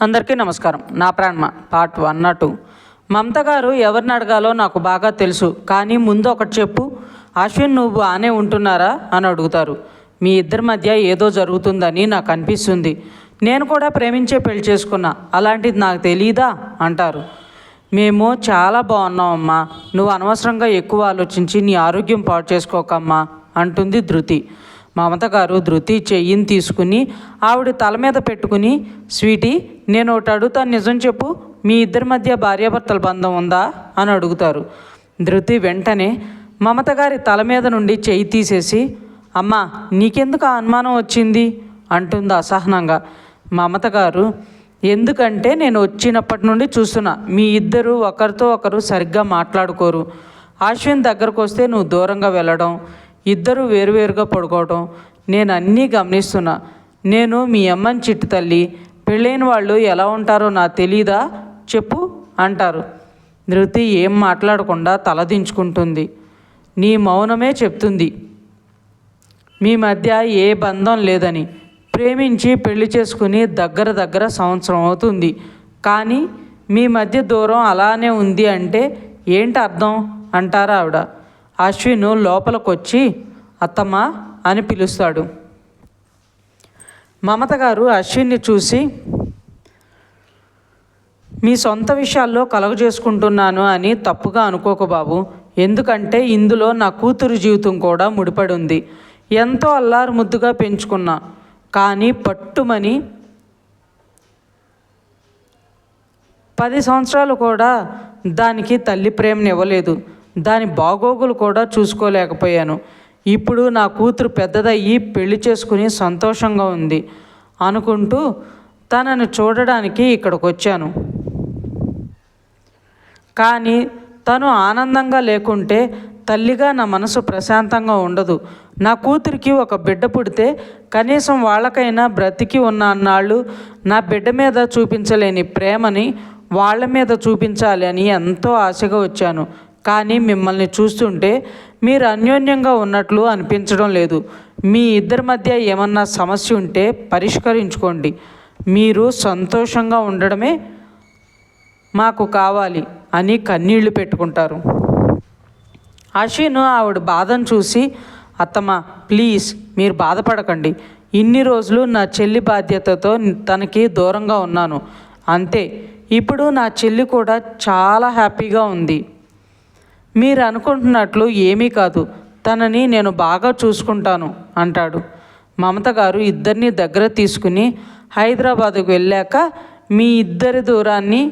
అందరికీ నమస్కారం. నా ప్రాణమ పార్ట్ 1 2. మమత గారు ఎవరిని అడగాలో నాకు బాగా తెలుసు, కానీ ముందు ఒకటి చెప్పు, అశ్విన్ నువ్వు బాగానే ఉంటున్నారా అని అడుగుతారు. మీ ఇద్దరి మధ్య ఏదో జరుగుతుందని నాకు అనిపిస్తుంది. నేను కూడా ప్రేమించే పెళ్లి చేసుకున్నా, అలాంటిది నాకు తెలీదా అంటారు. మేము చాలా బాగున్నామమ్మా, నువ్వు అనవసరంగా ఎక్కువ ఆలోచించి నీ ఆరోగ్యం పాడు చేసుకోకమ్మా అంటుంది ధృతి. మమత గారు ధృతి చెయ్యిని తీసుకుని ఆవిడ తల మీద పెట్టుకుని, స్వీటీ నేను ఒకటి అడుగుతాను, నిజం చెప్పు, మీ ఇద్దరి మధ్య భార్యాభర్తల బంధం ఉందా అని అడుగుతారు. ధృతి వెంటనే మమత గారి తల మీద నుండి చెయ్యి తీసేసి, అమ్మా నీకెందుకు ఆ అనుమానం వచ్చింది అంటుంది అసహనంగా. మమత గారు, ఎందుకంటే నేను వచ్చినప్పటి నుండి చూస్తున్నా, మీ ఇద్దరు ఒకరితో ఒకరు సరిగ్గా మాట్లాడుకోరు. అశ్విన్ దగ్గరకు వస్తే నువ్వు దూరంగా వెళ్ళడం, ఇద్దరు వేరువేరుగా పడుకోవడం నేను అన్నీ గమనిస్తున్నా. నేను మీ అమ్మని చిట్టి తల్లి, పెళ్ళైన వాళ్ళు ఎలా ఉంటారో నాకు తెలీదా చెప్పు అంటారు. ధృతి ఏం మాట్లాడకుండా తలదించుకుంటుంది. నీ మౌనమే చెప్తుంది మీ మధ్య ఏ బంధం లేదని. ప్రేమించి పెళ్లి చేసుకుని దగ్గర సంవత్సరం అవుతుంది, కానీ మీ మధ్య దూరం అలానే ఉంది అంటే ఏంటి అర్థం అంటారా ఆవిడ. అశ్విన్ లోపలికొచ్చి అత్తమ్మ అని పిలుస్తాడు. మమత గారు అశ్విన్ని చూసి, మీ సొంత విషయాల్లో కలగజేసుకుంటున్నాను అని తప్పుగా అనుకోకు బాబు, ఎందుకంటే ఇందులో నా కూతురు జీవితం కూడా ముడిపడి ఉంది. ఎంతో అల్లారు ముద్దుగా పెంచుకున్నా, కానీ పట్టుమని 10 సంవత్సరాలు కూడా దానికి తల్లి ప్రేమను ఇవ్వలేదు, దాని బాగోగులు కూడా చూసుకోలేకపోయాను. ఇప్పుడు నా కూతురు పెద్దదయ్యి పెళ్లి చేసుకుని సంతోషంగా ఉంది అనుకుంటూ తనను చూడడానికి ఇక్కడికి వచ్చాను. కానీ తను ఆనందంగా లేకుంటే తల్లిగా నా మనసు ప్రశాంతంగా ఉండదు. నా కూతురికి ఒక బిడ్డ పుడితే కనీసం వాళ్ళకైనా బ్రతికి ఉన్న అన్నాళ్ళు నా బిడ్డ మీద చూపించలేని ప్రేమని వాళ్ళ మీద చూపించాలి అని ఎంతో ఆశగా వచ్చాను. కానీ మిమ్మల్ని చూస్తుంటే మీరు అన్యోన్యంగా ఉన్నట్లు అనిపించడం లేదు. మీ ఇద్దరి మధ్య ఏమన్నా సమస్య ఉంటే పరిష్కరించుకోండి. మీరు సంతోషంగా ఉండడమే మాకు కావాలి అని కన్నీళ్లు పెట్టుకుంటారు. అశ్విన్ ఆవిడ బాధను చూసి, అత్తమ్మ ప్లీజ్ మీరు బాధపడకండి, ఇన్ని రోజులు నా చెల్లి బాధ్యతతో తనకి దూరంగా ఉన్నాను అంతే. ఇప్పుడు నా చెల్లి కూడా చాలా హ్యాపీగా ఉంది. మీరు అనుకుంటున్నట్లు ఏమీ కాదు, తనని నేను బాగా చూసుకుంటాను అంటాడు. మమత గారు ఇద్దరిని దగ్గర తీసుకుని హైదరాబాదుకు వెళ్ళాక మీ ఇద్దరి దూరాన్ని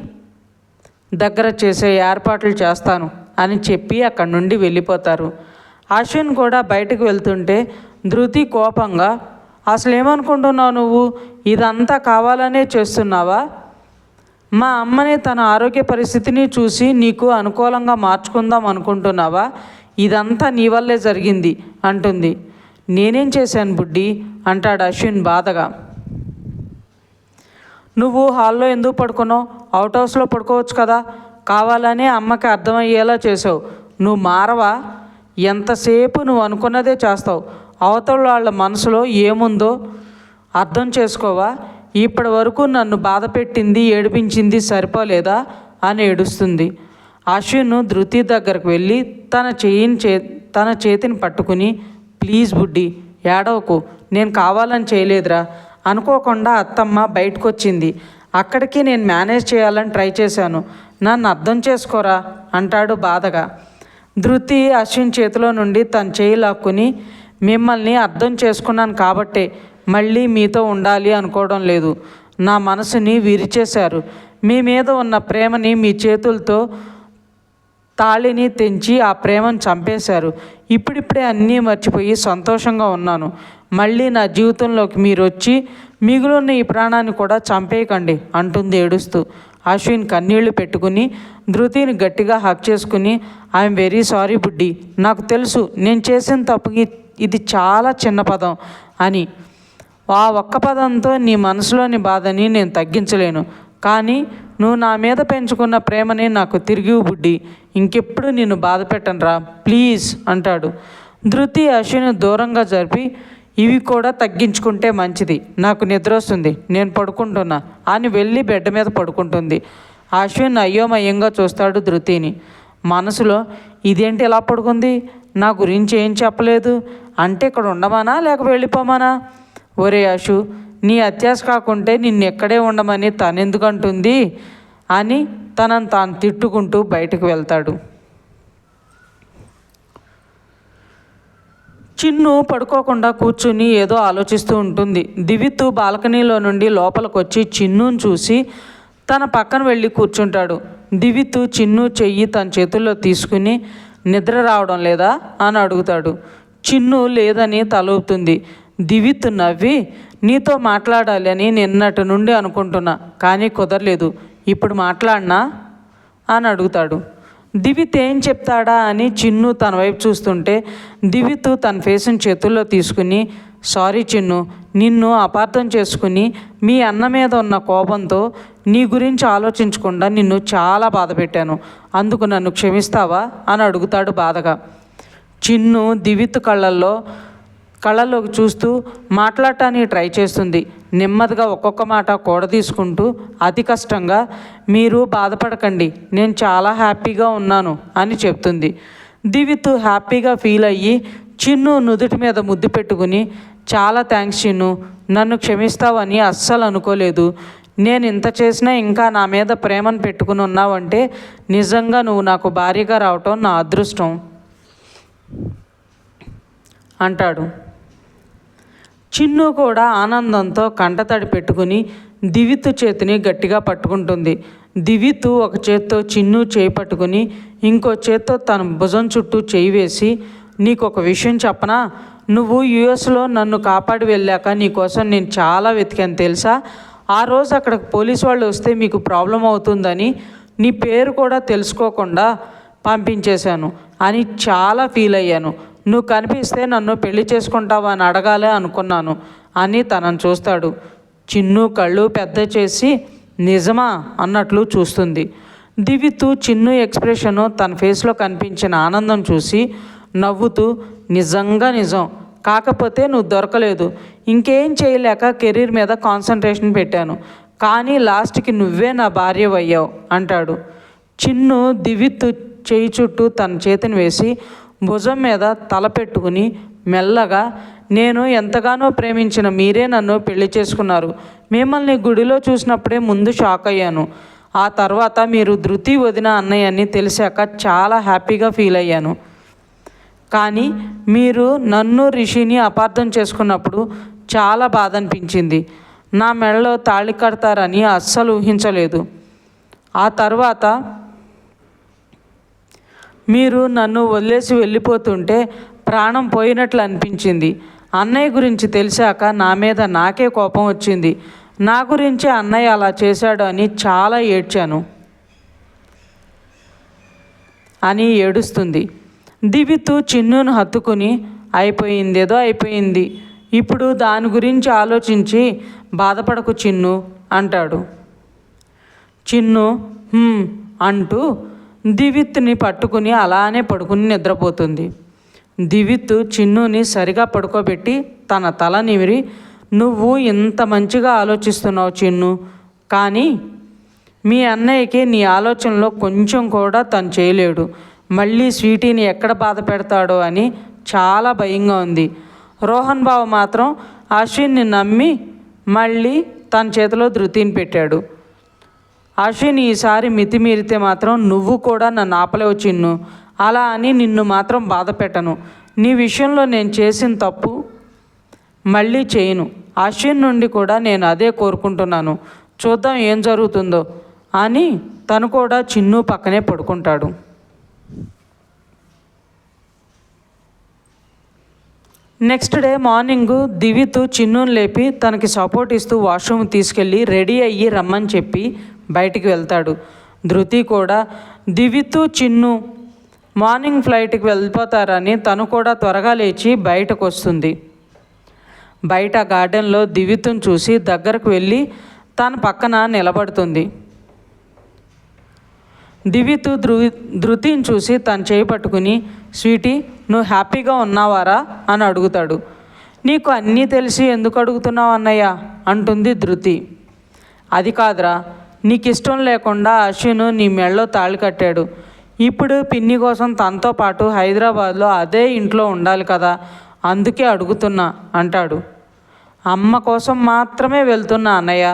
దగ్గర చేసే ఏర్పాట్లు చేస్తాను అని చెప్పి అక్కడి నుండి వెళ్ళిపోతారు. అశ్విన్ కూడా బయటకు వెళ్తుంటే ధృతి కోపంగా, అసలు ఏమనుకుంటున్నావు నువ్వు, ఇదంతా కావాలనే చేస్తున్నావా? మా అమ్మని తన ఆరోగ్య పరిస్థితిని చూసి నీకు అనుకూలంగా మార్చుకుందాం అనుకుంటున్నావా? ఇదంతా నీ వల్లే జరిగింది అంటుంది. నేనేం చేశాను బుడ్డి అంటాడు అశ్విన్ బాధగా. నువ్వు హాల్లో ఎందుకు పడుకున్నావు, అవుట్ హౌస్లో పడుకోవచ్చు కదా, కావాలని అమ్మకి అర్థమయ్యేలా చేసావు. నువ్వు మారవా? ఎంతసేపు నువ్వు అనుకున్నదే చేస్తావు, అవతల వాళ్ళ మనసులో ఏముందో అర్థం చేసుకోవా? ఇప్పటి వరకు నన్ను బాధ పెట్టింది ఏడిపించింది సరిపోలేదా అని ఏడుస్తుంది. అశ్విన్ ధృతి దగ్గరకు వెళ్ళి తన చేతిని పట్టుకుని, ప్లీజ్ బుడ్డి ఏడవకు, నేను కావాలని చేయలేదురా, అనుకోకుండా అత్తమ్మ బయటకు వచ్చింది, అక్కడికి నేను మేనేజ్ చేయాలని ట్రై చేశాను, నన్ను అర్థం చేసుకోరా అంటాడు బాధగా. ధృతి అశ్విన్ చేతిలో నుండి తన చేయి లాక్కుని, మిమ్మల్ని అర్థం చేసుకున్నాను కాబట్టే మళ్ళీ మీతో ఉండాలి అనుకోవడం లేదు. నా మనసుని విరిచేశారు, మీ మీద ఉన్న ప్రేమని మీ చేతులతో తాళిని తెంచి ఆ ప్రేమను చంపేశారు. ఇప్పుడిప్పుడే అన్నీ మర్చిపోయి సంతోషంగా ఉన్నాను. మళ్ళీ నా జీవితంలోకి మీరు వచ్చి మిగులున్న ఈ ప్రాణాన్ని కూడా చంపేయకండి అంటుంది ఏడుస్తూ. అశ్విన్ కన్నీళ్లు పెట్టుకుని ధృతిని గట్టిగా హక్ చేసుకుని, ఐఎమ్ వెరీ సారీ బుడ్డి, నాకు తెలుసు నేను చేసిన తప్పుకి ఇది చాలా చిన్న పదం అని. ఆ ఒక్క పదంతో నీ మనసులోని బాధని నేను తగ్గించలేను, కానీ నువ్వు నా మీద పెంచుకున్న ప్రేమని నాకు తిరిగి బుడ్డి, ఇంకెప్పుడు నిన్ను బాధ పెట్టనురా ప్లీజ్ అంటాడు. ధృతి అశ్విని దూరంగా జరిపి, ఇవి కూడా తగ్గించుకుంటే మంచిది. నాకు నిద్ర వస్తుంది, నేను పడుకుంటున్నా అని వెళ్ళి బెడ్ మీద పడుకుంటుంది. అశ్విన్ అయోమయంగా చూస్తాడు ధృతిని. మనసులో ఇదేంటి ఇలా పడుకుంది, నా గురించి ఏం చెప్పలేదు, అంటే ఇక్కడ ఉండమానా లేక వెళ్ళిపోమానా? ఒరే అశు, నీ అత్యాశ కాకుంటే నిన్నెక్కడే ఉండమని తనెందుకంటుంది అని తనను తాను తిట్టుకుంటూ బయటకు వెళ్తాడు. చిన్ను పడుకోకుండా కూర్చుని ఏదో ఆలోచిస్తూ ఉంటుంది. దివిత్ బాల్కనీలో నుండి లోపలికి వచ్చి చిన్నుని చూసి తన పక్కన వెళ్ళి కూర్చుంటాడు. దివిత్ చిన్ను చెయ్యి తన చేతుల్లో తీసుకుని నిద్ర రావడం లేదా అని అడుగుతాడు. చిన్ను లేదని తలూపుతుంది. దివిత్ నవ్వి, నీతో మాట్లాడాలి అని నిన్నటి నుండి అనుకుంటున్నా, కానీ కుదరలేదు, ఇప్పుడు మాట్లాడినా అని అడుగుతాడు. దివిత్ ఏం చెప్తాడా అని చిన్ను తన వైపు చూస్తుంటే దివిత్ తన ఫేస్ని చేతుల్లో తీసుకుని, సారీ చిన్ను, నిన్ను అపార్థం చేసుకుని మీ అన్న మీద ఉన్న కోపంతో నీ గురించి ఆలోచించకుండా నిన్ను చాలా బాధ పెట్టాను, అందుకు నన్ను క్షమిస్తావా అని అడుగుతాడు బాధగా. చిన్ను దివిత్ కళ్ళల్లోకి చూస్తూ మాట్లాడటానికి ట్రై చేస్తుంది. నెమ్మదిగా ఒక్కొక్క మాట కూడదీసుకుంటూ అతి కష్టంగా, మీరు బాధపడకండి, నేను చాలా హ్యాపీగా ఉన్నాను అని చెప్తుంది. దివిత్ హ్యాపీగా ఫీల్ అయ్యి చిన్ను నుదుటి మీద ముద్దు పెట్టుకుని, చాలా థ్యాంక్స్ చిన్ను, నన్ను క్షమిస్తావని అస్సలు అనుకోలేదు, నేను ఇంత చేసినా ఇంకా నా మీద ప్రేమను పెట్టుకుని ఉన్నావంటే నిజంగా నువ్వు నాకు భార్యగా రావటం నా అదృష్టం అంటాడు. చిన్ను కూడా ఆనందంతో కంటతడి పెట్టుకుని దివిత్ చేతిని గట్టిగా పట్టుకుంటుంది. దివిత్ ఒక చేత్తో చిన్ను చేయి పట్టుకుని ఇంకో చేత్తో తన భుజం చుట్టూ చేయి వేసి, నీకు ఒక విషయం చెప్పనా, నువ్వు యుఎస్లో నన్ను కాపాడి వెళ్ళాక నీకోసం నేను చాలా వెతికాను తెలుసా, ఆ రోజు అక్కడ పోలీసు వాళ్ళు వస్తే మీకు ప్రాబ్లం అవుతుందని నీ పేరు కూడా తెలుసుకోకుండా పంపించేశాను అని చాలా ఫీల్ అయ్యాను, నువ్వు కనిపిస్తే నన్ను పెళ్లి చేసుకుంటావా అని అడగాలే అనుకున్నాను అని తనను చూస్తాడు. చిన్ను కళ్ళు పెద్ద చేసి నిజమా అన్నట్లు చూస్తుంది. దివిత్ చిన్ను ఎక్స్ప్రెషను తన ఫేస్లో కనిపించిన ఆనందం చూసి నవ్వుతూ, నిజంగా నిజం, కాకపోతే నువ్వు దొరకలేదు, ఇంకేం చేయలేక కెరీర్ మీద కాన్సన్ట్రేషన్ పెట్టాను, కానీ లాస్ట్కి నువ్వే నా భార్యవయ్యావు అంటాడు. చిన్ను దివిత్ చేయి చుట్టూ తన చేతిని వేసి భుజం మీద తల పెట్టుకుని మెల్లగా, నేను ఎంతగానో ప్రేమించిన మీరే నన్ను పెళ్లి చేసుకున్నారు, మిమ్మల్ని గుడిలో చూసినప్పుడే ముందు షాక్ అయ్యాను, ఆ తర్వాత మీరు ధృతి వదిన అన్నయ్య అని తెలిసాక చాలా హ్యాపీగా ఫీల్ అయ్యాను, కానీ మీరు నన్ను రిషిని అపార్థం చేసుకున్నప్పుడు చాలా బాధ అనిపించింది, నా మెడలో తాళి కడతారని అస్సలు ఊహించలేదు, ఆ తర్వాత మీరు నన్ను వదిలేసి వెళ్ళిపోతుంటే ప్రాణం పోయినట్లు అనిపించింది, అన్నయ్య గురించి తెలిసాక నా మీద నాకే కోపం వచ్చింది, నా గురించి అన్నయ్య అలా చేశాడు అని చాలా ఏడ్చాను అని ఏడుస్తుంది. దివిత్ చిన్నును హత్తుకుని, అయిపోయిందేదో అయిపోయింది, ఇప్పుడు దాని గురించి ఆలోచించి బాధపడకు చిన్ను అంటాడు. చిన్ను అంటూ దివిత్ని పట్టుకుని అలానే పడుకుని నిద్రపోతుంది. దివిత్ చిన్నుని సరిగా పడుకోబెట్టి తన తల నిమిరి, నువ్వు ఇంత మంచిగా ఆలోచిస్తున్నావు చిన్ను, కానీ మీ అన్నయ్యకి నీ ఆలోచనలో కొంచెం కూడా తను చేయలేడు, మళ్ళీ స్వీటీని ఎక్కడ బాధ పెడతాడో అని చాలా భయంగా ఉంది. రోహన్ బావ మాత్రం అశ్విన్ని నమ్మి మళ్ళీ తన చేతిలో ధృతిని పెట్టాడు. అశ్విన్ ఈసారి మితిమీరితే మాత్రం నువ్వు కూడా నన్ను ఆపలేవు చిన్ను, అలా అని నిన్ను మాత్రం బాధ పెట్టను, నీ విషయంలో నేను చేసిన తప్పు మళ్ళీ చేయను, అశ్విన్ నుండి కూడా నేను అదే కోరుకుంటున్నాను, చూద్దాం ఏం జరుగుతుందో అని తను కూడా చిన్ను పక్కనే పడుకుంటాడు. నెక్స్ట్ డే మార్నింగ్ దివిత్ చిన్నుని లేపి తనకి సపోర్ట్ ఇస్తూ వాష్రూమ్ తీసుకెళ్ళి రెడీ అయ్యి రమ్మని చెప్పి బయటికి వెళ్తాడు. ధృతి కూడా దివిత్ చిన్ను మార్నింగ్ ఫ్లైట్కి వెళ్ళిపోతారని తను కూడా త్వరగా లేచి బయటకు వస్తుంది. బయట గార్డెన్లో దివిత్ను చూసి దగ్గరకు వెళ్ళి తన పక్కన నిలబడుతుంది. దివిత్ ధృతిని చూసి తను చేయి పట్టుకుని, స్వీటీ నువ్వు హ్యాపీగా ఉన్నావారా అని అడుగుతాడు. నీకు అన్నీ తెలిసి ఎందుకు అడుగుతున్నావు అన్నయ్య అంటుంది ధృతి. అది కాదురా, నీకు ఇష్టం లేకుండా అశ్విన్ నీ మెడలో తాళి కట్టాడు. ఇప్పుడు పిన్ని కోసం తనతో పాటు హైదరాబాద్లో అదే ఇంట్లో ఉండాలి కదా, అందుకే అడుగుతున్నా అంటాడు. అమ్మ కోసం మాత్రమే వెళ్తున్నా అన్నయ్య.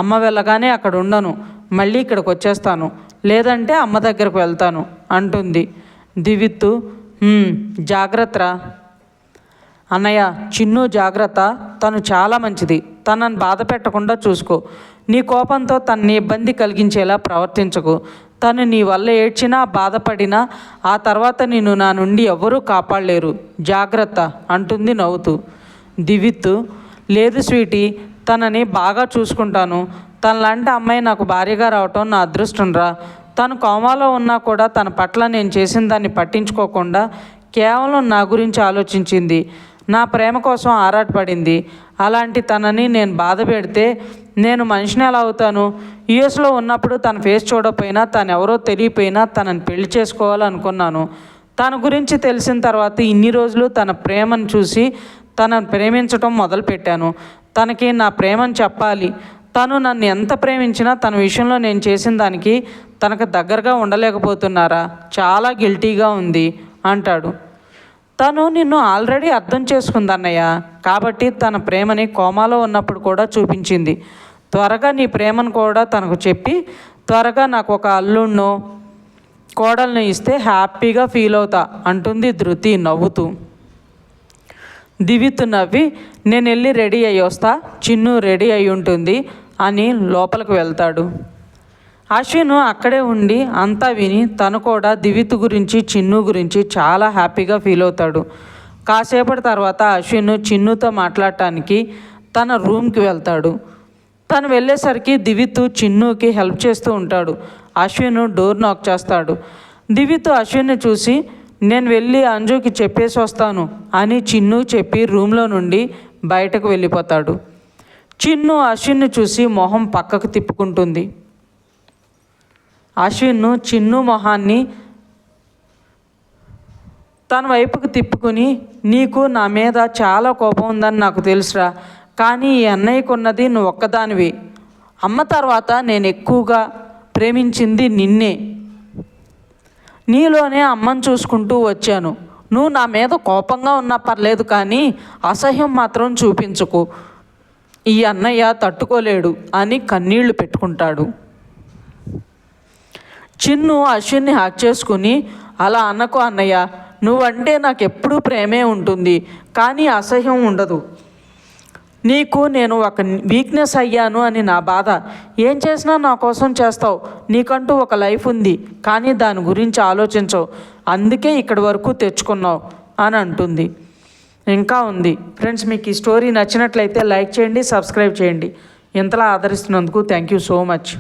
అమ్మ వెళ్ళగానే అక్కడ ఉండను, మళ్ళీ ఇక్కడికి వచ్చేస్తాను, లేదంటే అమ్మ దగ్గరకు వెళ్తాను అంటుంది. దివిత్తు జాగ్రత్తరా అన్నయ్య. చిన్ను జాగ్రత్త, తను చాలా మంచిది, తనని బాధ పెట్టకుండా చూసుకో. నీ కోపంతో తనని ఇబ్బంది కలిగించేలా ప్రవర్తించకు. తను నీ వల్ల ఏడ్చినా బాధపడినా ఆ తర్వాత నిన్ను నా నుండి ఎవరూ కాపాడలేరు, జాగ్రత్త అంటుంది నవ్వుతూ. దివిత్తు లేదు స్వీటీ, తనని బాగా చూసుకుంటాను. తనలాంటి అమ్మాయి నాకు భార్యగా రావటం నా అదృష్టం రా. తను కోమాలో ఉన్నా కూడా తన పట్ల నేను చేసిన దాన్ని పట్టించుకోకుండా కేవలం నా గురించి ఆలోచించింది, నా ప్రేమ కోసం ఆరాటపడింది. అలాంటి తనని నేను బాధ పెడితే నేను మనిషిని ఎలా అవుతాను? యుఎస్లో ఉన్నప్పుడు తన ఫేస్ చూడకపోయినా, తను ఎవరో తెలియపోయినా తనని పెళ్లి చేసుకోవాలనుకున్నాను. తన గురించి తెలిసిన తర్వాత ఇన్ని రోజులు తన ప్రేమను చూసి తనను ప్రేమించడం మొదలుపెట్టాను. తనకి నా ప్రేమను చెప్పాలి. తను నన్ను ఎంత ప్రేమించినా తన విషయంలో నేను చేసిన దానికి తనకు దగ్గరగా ఉండలేకపోతున్నారా? చాలా గిల్టీగా ఉంది అంటాడు. తను నిన్ను ఆల్రెడీ అర్థం చేసుకుందన్నయ్య, కాబట్టి తన ప్రేమని కోమాలో ఉన్నప్పుడు కూడా చూపించింది. త్వరగా నీ ప్రేమను కూడా తనకు చెప్పి త్వరగా నాకు ఒక అల్లుణ్ణో కోడల్ని ఇస్తే హ్యాపీగా ఫీల్ అవుతా అంటుంది ధృతి నవ్వుతూ. దివిత్తు నవ్వి నేను వెళ్ళి రెడీ అయ్యి వస్తా, చిన్ను రెడీ అయి ఉంటుంది అని లోపలికి వెళ్తాడు. అశ్విన్ అక్కడే ఉండి అంతా విని తను కూడా దివిత్తు గురించి చిన్ను గురించి చాలా హ్యాపీగా ఫీల్ అవుతాడు. కాసేపటి తర్వాత అశ్విన్ చిన్నుతో మాట్లాడటానికి తన రూమ్కి వెళ్తాడు. తను వెళ్ళేసరికి దివిత్తు చిన్నుకి హెల్ప్ చేస్తూ ఉంటాడు. అశ్విన్ డోర్ నాక్ చేస్తాడు. దివిత్తు అశ్విన్ని చూసి నేను వెళ్ళి అంజుకి చెప్పేసి వస్తాను అని చిన్ను చెప్పి రూమ్లో నుండి బయటకు వెళ్ళిపోతాడు. చిన్ను అశ్విన్ని చూసి మొహం పక్కకు తిప్పుకుంటుంది. అశ్విన్ చిన్ను మొహాన్ని తన వైపుకు తిప్పుకుని నీకు నా మీద చాలా కోపం ఉందని నాకు తెలుసురా, కానీ ఈ అన్నయ్యకున్నది నువ్వు ఒక్కదానివి. అమ్మ తర్వాత నేను ఎక్కువగా ప్రేమించింది నిన్నే. నీలోనే అమ్మని చూసుకుంటూ వచ్చాను. నువ్వు నా మీద కోపంగా ఉన్నా పర్లేదు, కానీ అసహ్యం మాత్రం చూపించకు. ఈ అన్నయ్య తట్టుకోలేడు అని కన్నీళ్లు పెట్టుకుంటాడు. చిన్ను అశ్విన్ని హాక్ చేసుకుని అలా అనకు అన్నయ్య, నువ్వంటే నాకు ఎప్పుడూ ప్రేమే ఉంటుంది, కానీ అసహ్యం ఉండదు. నీకు నేను ఒక వీక్నెస్ అయ్యాను అని నా బాధ. ఏం చేసినా నా కోసం చేస్తావు. నీకంటూ ఒక లైఫ్ ఉంది, కానీ దాని గురించి ఆలోచించవు. అందుకే ఇక్కడి వరకు తెచ్చుకున్నావు అని అంటుంది. ఇంకా ఉంది ఫ్రెండ్స్. మీకు ఈ స్టోరీ నచ్చినట్లయితే లైక్ చేయండి, సబ్స్క్రైబ్ చేయండి. ఇంతలా ఆదరిస్తున్నందుకు థ్యాంక్ యూ సో మచ్.